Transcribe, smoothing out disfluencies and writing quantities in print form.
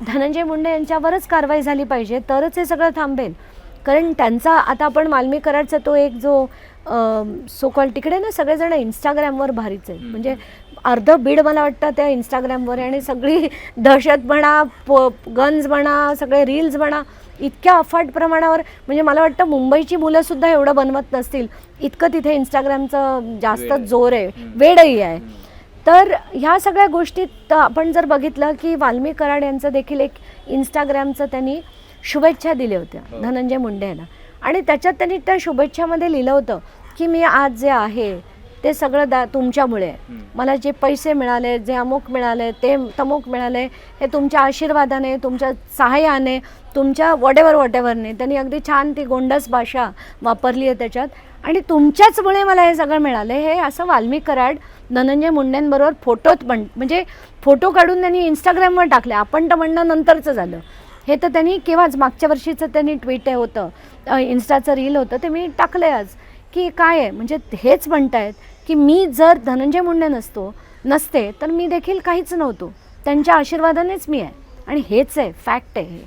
धनंजय मुंडे यांच्यावरच कारवाई झाली पाहिजे, तरच हे सगळं थांबेल. कारण त्यांचा आता आपण मालमी कराडचा तो एक जो सो कॉल तिकडे ना सगळेजण इंस्टाग्रामवर भारीच आहे, म्हणजे अर्ध बीड मला वाटतं त्या इंस्टाग्रामवर, आणि सगळी दहशत म्हणा, गन्स म्हणा, सगळे रील्स म्हणा, इतक्या अफाट प्रमाणावर, म्हणजे मला वाटतं मुंबईची मुलंसुद्धा एवढं बनवत नसतील इतकं तिथे इंस्टाग्रामचं जास्त जोर आहे, वेडही आहे. तर ह्या सगळ्या गोष्टीत आपण जर बघितलं की वाल्मी कराड यांचं देखील एक इंस्टाग्रामचं त्यांनी शुभेच्छा दिल्या होत्या धनंजय मुंडे यांना, आणि त्याच्यात त्यांनी त्या शुभेच्छामध्ये लिहिलं होतं की मी आज जे आहे ते सगळं तुमच्यामुळे, मला जे पैसे मिळाले, जे अमुक मिळाले, ते तमुक मिळाले, हे तुमच्या आशीर्वादाने, तुमच्या सहाय्याने, तुमच्या वॉटेवरने. त्यांनी अगदी छान ती गोंडस भाषा वापरली आहे त्याच्यात, आणि तुमच्याचमुळे मला हे सगळं मिळालं, हे असं वाल्मी कराड धनंजय मुंडेंबरोबर म्हणजे फोटो काढून त्यांनी इंस्टाग्रामवर टाकले. आपण तर म्हणणं नंतरचं झालं, हे तर त्यांनी केव्हाच मागच्या वर्षीचं त्यांनी ट्विट होतं, इन्स्टाचं रील होतं, ते मी टाकलं आज की काय आहे, म्हणजे हेच म्हणतायत की मी जर धनंजय मुंडे नसते तर मी देखील काहीच नव्हतो, त्यांच्या आशीर्वादानेच मी आहे, आणि हेच आहे, फॅक्ट आहे हे.